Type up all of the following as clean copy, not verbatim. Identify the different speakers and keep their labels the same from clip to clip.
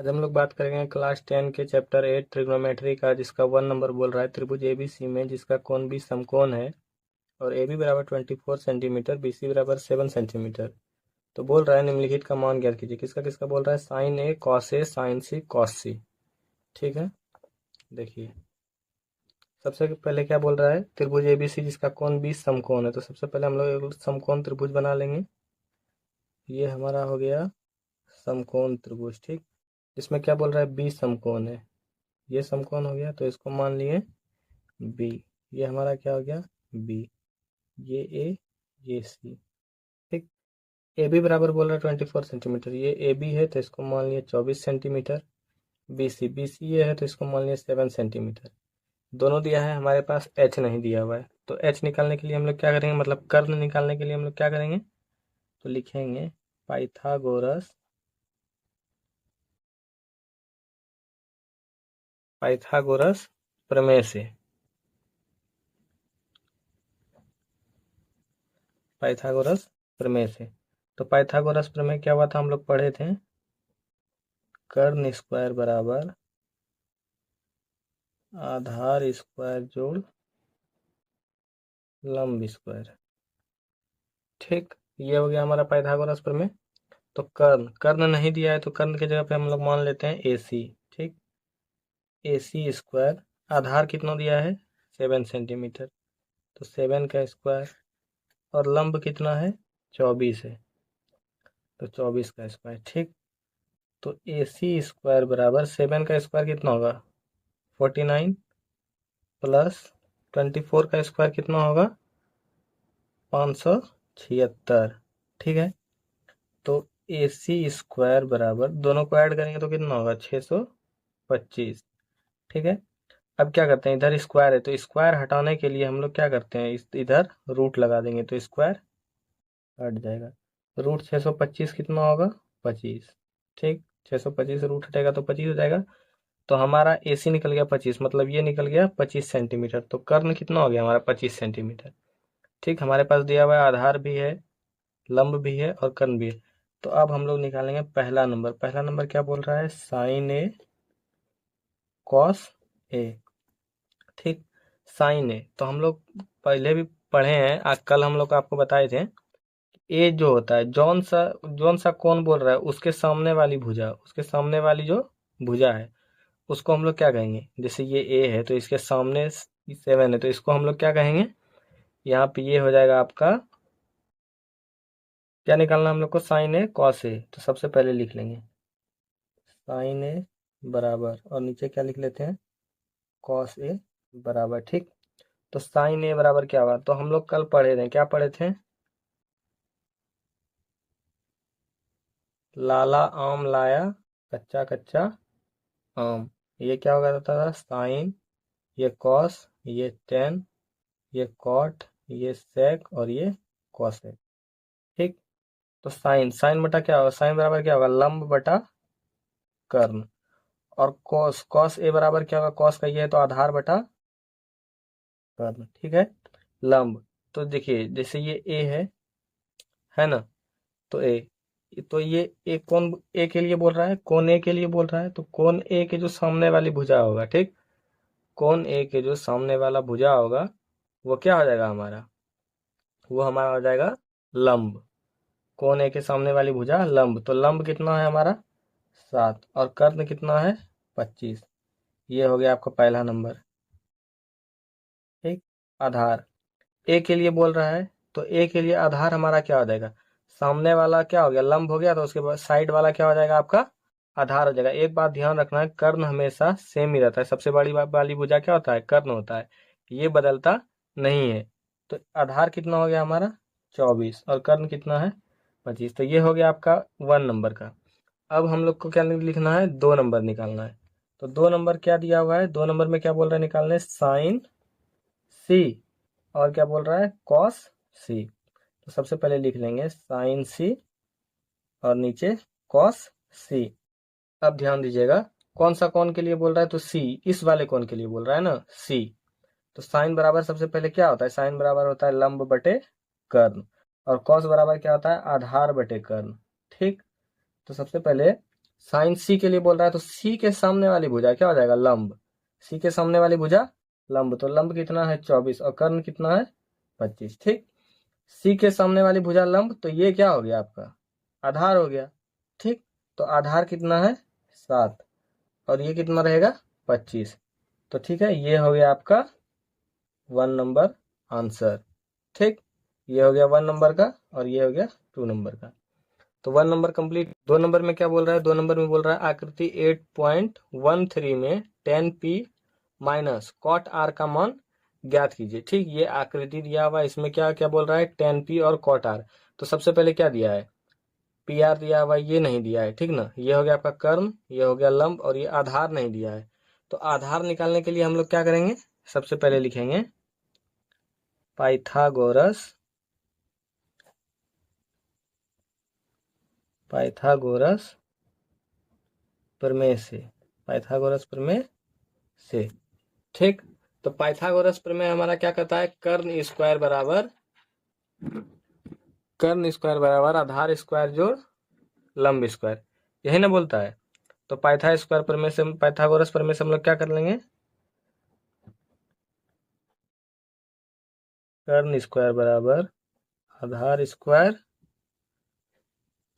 Speaker 1: आज हम लोग बात करेंगे क्लास 10 के चैप्टर 8 ट्रिग्नोमेट्री का, जिसका 1 नंबर बोल रहा है त्रिभुज एबीसी में जिसका कोण भी समकोण है और ए बी बराबर 24 सेंटीमीटर, बी सी बराबर 7 सेंटीमीटर। तो बोल रहा है निम्नलिखित का मान ज्ञात कीजिए। किसका किसका बोल रहा है? Sign A cos A sign C cos सी। ठीक है, देखिए सबसे पहले क्या बोल रहा है? त्रिभुज एबीसी जिसका कोण भी समकोण है। तो सबसे पहले हम लोग एक समकोण त्रिभुज बना लेंगे। ये हमारा हो गया समकोण त्रिभुज। ठीक, इसमें क्या बोल रहा है? बी समकोण है। ये समकोण हो गया तो इसको मान लिए बी। ये हमारा क्या हो गया? बी। ये ए, ये सी। ठीक, ए बी बराबर बोल रहा है 24 सेंटीमीटर। ये ए बी है तो इसको मान लिए 24 सेंटीमीटर। बी सी ये है तो इसको मान लिए 7 सेंटीमीटर। दोनों दिया है, हमारे पास एच नहीं दिया हुआ है। तो एच निकालने के लिए हम लोग क्या करेंगे, मतलब कर्ण निकालने के लिए हम लोग क्या करेंगे? तो लिखेंगे पाइथागोरस पाइथागोरस प्रमेय से। पाइथागोरस प्रमेय से। तो पाइथागोरस प्रमेय क्या हुआ था, हम लोग पढ़े थे? कर्ण स्क्वायर बराबर आधार स्क्वायर जोड़ लंब स्क्वायर। ठीक, ये हो गया हमारा पाइथागोरस प्रमेय। तो कर्ण कर्ण नहीं दिया है तो कर्ण की जगह पे हम लोग मान लेते हैं ए सी। ठीक, ए सी स्क्वायर। आधार कितना दिया है? 7 सेंटीमीटर। तो 7 का स्क्वायर। और लंब कितना है? 24 है। तो 24 का स्क्वायर। ठीक, तो ए सी स्क्वायर बराबर 7 का स्क्वायर कितना होगा? 49 प्लस 24 का स्क्वायर कितना होगा? 576। ठीक है, तो ए सी स्क्वायर बराबर दोनों को ऐड करेंगे तो कितना होगा? 625। ठीक है, अब क्या करते हैं, इधर स्क्वायर है तो स्क्वायर हटाने के लिए हम लोग क्या करते हैं, इधर रूट लगा देंगे तो स्क्वायर हट जाएगा। रूट 625 कितना होगा? 25। ठीक, 625 रूट हटेगा तो 25 हो जाएगा। तो हमारा ए सी निकल गया 25, मतलब ये निकल गया 25 सेंटीमीटर। तो कर्ण कितना हो गया हमारा? 25 सेंटीमीटर। ठीक, हमारे पास दिया हुआ है आधार भी है, लंब भी है और कर्ण भी है। तो अब हम लोग निकालेंगे पहला नंबर। पहला नंबर क्या बोल रहा है? Sign A cos A. ठीक, साइन ए तो हम लोग पहले भी पढ़े हैं, आज कल हम लोग आपको बताए थे। ए जो होता है, जौन सा कौन बोल रहा है उसके सामने वाली भुजा, उसके सामने वाली जो भुजा है उसको हम लोग क्या कहेंगे? जैसे ये ए है तो इसके सामने 7 है तो इसको हम लोग क्या कहेंगे? यहाँ पे ये हो जाएगा आपका, क्या निकालना हम लोग को? Sign A cos A. तो सबसे पहले लिख लेंगे साइन ए बराबर, और नीचे क्या लिख लेते हैं? कॉस ए बराबर। ठीक, तो साइन ए बराबर क्या हुआ? तो हम लोग कल पढ़े थे, क्या पढ़े थे? लाला आम लाया कच्चा कच्चा आम। ये क्या होगा था? साइन, ये कॉस, ये टेन, ये कॉट, ये सेक और ये कॉसेक। ठीक, तो साइन साइन बटा क्या होगा? साइन बराबर क्या होगा? लंब बटा कर्ण। और कॉस कॉस ए बराबर क्या होगा? कॉस का ये है तो आधार बटा कर्ण। ठीक है, लंब। तो देखिए जैसे ये ए है ना, तो ए, तो ये ए कौन ए के लिए बोल रहा है? कौन ए के लिए बोल रहा है? तो कौन ए के जो सामने वाली भुजा होगा, ठीक, कौन ए के जो सामने वाला भुजा होगा वो क्या हो जाएगा हमारा? वो हमारा हो जाएगा लंब। कौन ए के सामने वाली भुजा लंब। तो लंब कितना है हमारा? 7। और कर्ण कितना है? 25। ये हो गया आपका पहला नंबर। ठीक, आधार ए के लिए बोल रहा है तो ए के लिए आधार हमारा क्या हो जाएगा? सामने वाला क्या हो गया? लंब हो गया, तो उसके बाद साइड वाला क्या हो जाएगा आपका? आधार हो जाएगा। एक बात ध्यान रखना है, कर्ण हमेशा सेम ही रहता है। सबसे बड़ी वाली भुजा क्या होता है? कर्ण होता है, ये बदलता नहीं है। तो आधार कितना हो गया हमारा? 24। और कर्ण कितना है? 25। तो ये हो गया आपका 1 नंबर का। अब हम लोग को क्या लिखना है? 2 नंबर निकालना है। तो 2 नंबर क्या दिया हुआ है? 2 नंबर में क्या बोल रहा है निकालने? साइन सी, और क्या बोल रहा है? कॉस सी। तो सबसे पहले लिख लेंगे साइन सी और नीचे कॉस सी। अब ध्यान दीजिएगा, कौन सा कौन के लिए बोल रहा है? तो सी, इस वाले कौन के लिए बोल रहा है ना, सी। तो साइन बराबर सबसे पहले क्या होता है? साइन बराबर होता है लंब बटे कर्ण। और कॉस बराबर क्या होता है? आधार बटे कर्ण। ठीक, तो सबसे पहले साइन सी के लिए बोल रहा है, तो सी के सामने वाली भुजा क्या हो जाएगा, लंब। सी के सामने वाली भुजा लंब, तो लंब कितना है 24 और कर्ण कितना है 25। ठीक, सी के सामने वाली भुजा लंब, तो ये क्या हो गया आपका आधार हो गया। ठीक, तो आधार कितना है 7 और ये कितना रहेगा 25। तो ठीक है, ये हो गया आपका 1 नंबर आंसर। ठीक, ये हो गया 1 नंबर का और ये हो गया 2 नंबर का। तो 1 नंबर कंप्लीट। 2 नंबर में क्या बोल रहा है, 2 नंबर में बोल रहा है आकृति 8.13 में 10p माइनस कॉट आर का मान ज्ञात कीजिए। ठीक, ये आकृति दिया हुआ, इसमें क्या क्या बोल रहा है 10p और कॉट आर। तो सबसे पहले क्या दिया है, पी आर दिया हुआ, ये नहीं दिया है। ठीक ना, ये हो गया आपका कर्ण, ये हो गया लंब और ये आधार नहीं दिया है। तो आधार निकालने के लिए हम लोग क्या करेंगे, सबसे पहले लिखेंगे पाइथागोरस प्रमेय से, पाइथागोरस प्रमेय से। ठीक, तो पाइथागोरस प्रमेय हमारा क्या कहता है, कर्ण स्क्वायर बराबर आधार स्क्वायर जोड़ लंब स्क्वायर, यही ना बोलता है। तो पाइथागोरस प्रमेय से हम लोग क्या कर लेंगे, कर्ण स्क्वायर बराबर आधार स्क्वायर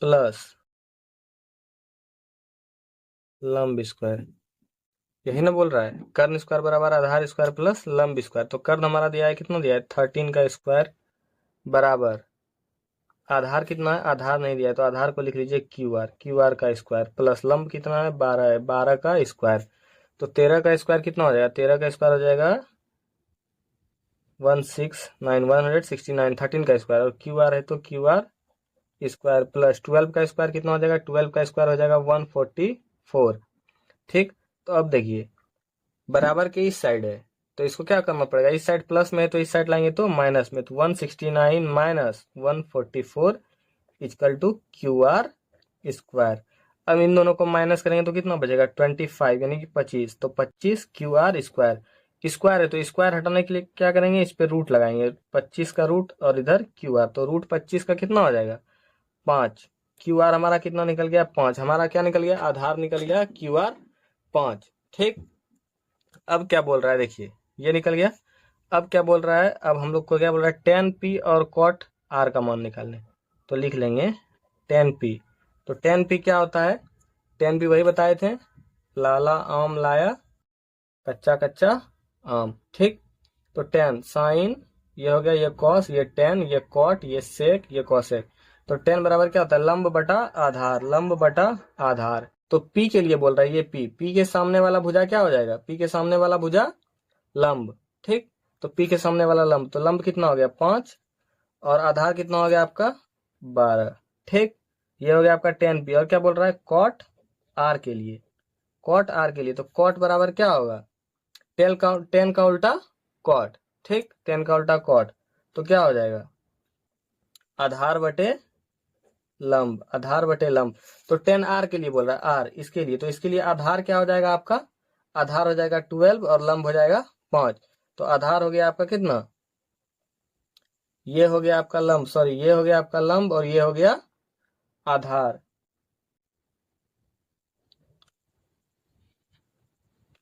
Speaker 1: प्लस लंब स्क्वायर, यही ना बोल रहा है। कर्ण स्क्वायर बराबर आधार स्क्वायर प्लस लंब स्क्वायर। तो कर्ण हमारा दिया है, कितना दिया है 13 का स्क्वायर बराबर आधार कितना है, आधार नहीं दिया है तो आधार को लिख लीजिए क्यू आर का स्क्वायर प्लस लंब कितना है 12 है, 12 का स्क्वायर। तो 13 का स्क्वायर कितना हो जाएगा, 13 का स्क्वायर हो जाएगा 169 13 का स्क्वायर और क्यू आर है तो क्यू आर स्क्वायर प्लस 12 का स्क्वायर कितना हो जाएगा, 12 का स्क्वायर हो जाएगा 144। ठीक, तो अब देखिए बराबर के इस साइड है तो इसको क्या करना पड़ेगा, इस साइड प्लस में है तो इस साइड लाएंगे तो माइनस में, तो 169 minus 144 equal to Q R square. अब इन दोनों को माइनस करेंगे तो कितना बचेगा 25 यानी कि 25, तो 25 क्यू आर स्क्वायर। स्क्वायर है तो स्क्वायर हटाने के लिए क्या करेंगे, इस पे रूट लगाएंगे, 25 का रूट और इधर क्यू आर, तो रूट 25 का कितना हो जाएगा 5। क्यू आर हमारा कितना निकल गया 5, हमारा क्या निकल गया आधार निकल गया क्यू आर 5। ठीक, अब क्या बोल रहा है देखिए, ये निकल गया। अब क्या बोल रहा है, अब हम लोग को क्या बोल रहा है 10p और कॉट आर का मान निकालने। तो लिख लेंगे 10p। तो 10p क्या होता है, 10p वही बताए थे, लाला आम लाया कच्चा कच्चा आम। ठीक, तो 10 साइन, ये हो गया ये कॉस, ये 10, ये कॉट, ये सेक, ये कॉसेक। तो 10 बराबर क्या होता है लंब बटा आधार, लंब बटा आधार। तो p के लिए बोल रहा है ये p के सामने वाला भुजा क्या हो जाएगा, p के सामने वाला भुजा लंब। ठीक, तो p के सामने वाला लंब, तो लंब कितना हो गया 5 और आधार कितना हो गया आपका 12। ठीक, ये हो गया आपका 10p और क्या बोल रहा है कॉट आर के लिए, कॉट आर के लिए तो कॉट बराबर क्या होगा 10 का उल्टा कॉट। ठीक, 10 का उल्टा कॉट, तो क्या हो जाएगा आधार बटे लंब, आधार बटे लंब। तो 10 आर के लिए बोल रहा है, आर इसके लिए, तो इसके लिए आधार क्या हो जाएगा आपका, आधार हो जाएगा 12 और लंब हो जाएगा 5। तो आधार हो गया आपका कितना, ये हो गया आपका लंब, सॉरी ये हो गया आपका लंब और ये हो गया आधार,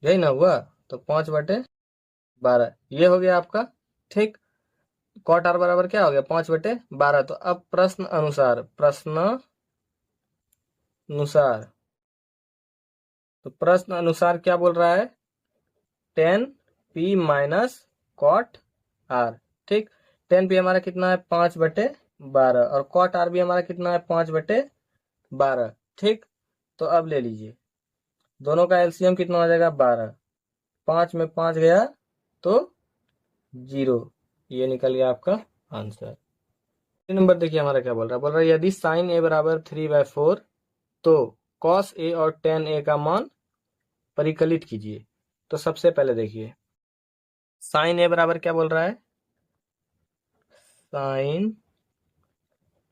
Speaker 1: यही ना हुआ। तो 5/12 ये हो गया आपका। ठीक, कॉट आर बराबर क्या हो गया 5/12। तो अब प्रश्न अनुसार, तो प्रश्न अनुसार क्या बोल रहा है 10p माइनस कॉट आर। ठीक, 10p हमारा कितना है 5/12 और कॉट आर भी हमारा कितना है 5/12। ठीक, तो अब ले लीजिए दोनों का एलसीएम कितना हो जाएगा 12, 5 में 5 गया तो 0, ये निकल गया आपका आंसर। नंबर देखिए हमारा क्या बोल रहा है यदि साइन ए बराबर 3/4 तो कॉस ए और टेन ए का मान परिकलित कीजिए। तो सबसे पहले देखिए साइन ए बराबर क्या बोल रहा है, साइन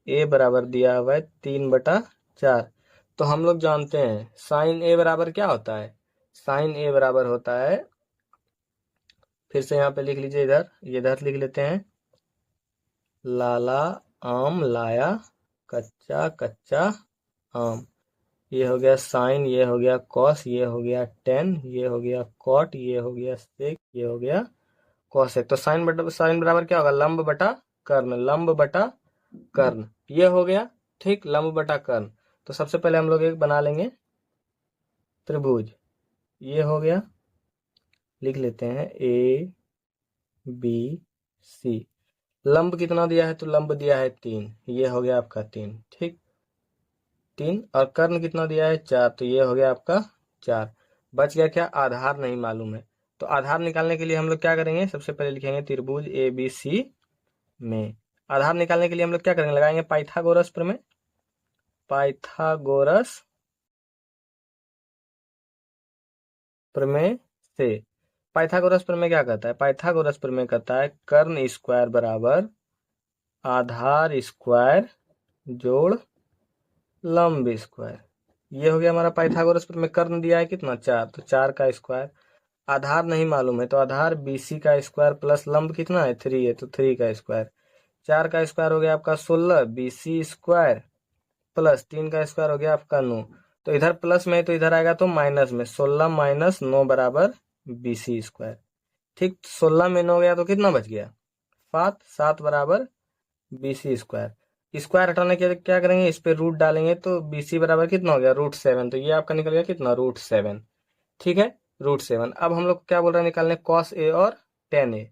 Speaker 1: ए बराबर दिया हुआ है 3/4। तो हम लोग जानते हैं साइन ए बराबर क्या होता है, साइन ए बराबर होता है, फिर से यहाँ पे लिख लीजिए, इधर लिख लेते हैं, लाला आम लाया कच्चा कच्चा आम। ये हो गया साइन, ये हो गया कॉस, ये हो गया टेन, ये हो गया कॉट, ये हो गया सेक, ये हो गया कॉसेक। तो साइन बराबर क्या होगा, लंब बटा कर्ण, लंब बटा कर्ण, ये हो गया। ठीक, लंब बटा कर्ण। तो सबसे पहले हम लोग एक बना लेंगे त्रिभुज, ये हो गया, लिख लेते हैं ए बी सी। लंब कितना दिया है, तो लंब दिया है 3, ये हो गया आपका 3। ठीक, 3, और कर्ण कितना दिया है 4, तो ये हो गया आपका 4। बच गया क्या, आधार नहीं मालूम है। तो आधार निकालने के लिए हम लोग क्या करेंगे, सबसे पहले लिखेंगे त्रिभुज ए बी सी में। आधार निकालने के लिए हम लोग क्या करेंगे, लगाएंगे पाइथागोरस प्रमेय। पाइथागोरस प्रमेय से, पाइथागोरस प्रमेय क्या कहता है, पाइथागोरस प्रमेय कहता है कर्ण स्क्वायर बराबर आधार स्क्वायर जोड़ लंब स्क्वायर। ये हो गया हमारा पाइथागोरस प्रमेय। कर्ण दिया है कितना 4, तो 4 का स्क्वायर। आधार नहीं मालूम है, तो आधार BC का स्क्वायर प्लस लंब कितना है 3 है, तो 3 का स्क्वायर। 4 का स्क्वायर हो गया आपका 16 BC स्क्वायर प्लस 3 का स्क्वायर हो गया आपका 9। तो इधर प्लस में, तो इधर आएगा तो माइनस में, 16 माइनस 9 बराबर BC स्क्वायर। ठीक, 16 में 9 गया तो कितना बच गया 7, 7 बराबर BC स्क्वायर। स्क्वायर हटाने के लिए क्या करेंगे, इस पे रूट डालेंगे, तो BC बराबर कितना हो गया √7। तो ये आपका निकल गया कितना, √7। ठीक है, √7। अब हम लोग क्या बोल रहे हैं निकालने, कॉस ए और टेन ए।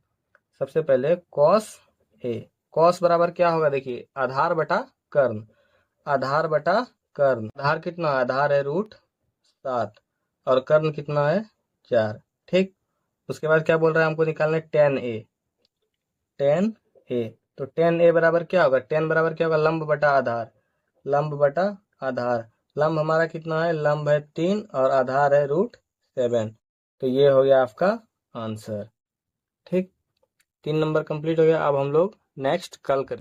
Speaker 1: सबसे पहले कॉस ए, कॉस बराबर क्या होगा, देखिए आधार बटा कर्ण, आधार बटा कर्ण। आधार कितना, आधार है √7 और कर्ण कितना है 4। ठीक, उसके बाद क्या बोल रहा है हमको निकालने, टेन ए, टेन ए। तो टेन ए बराबर क्या होगा, टेन बराबर क्या होगा, लंब बटा आधार, लंब बटा आधार। लंब हमारा कितना है, लंब है 3 और आधार है √7। तो ये हो गया आपका आंसर। ठीक, 3 नंबर कंप्लीट हो गया। अब हम लोग नेक्स्ट कल करें।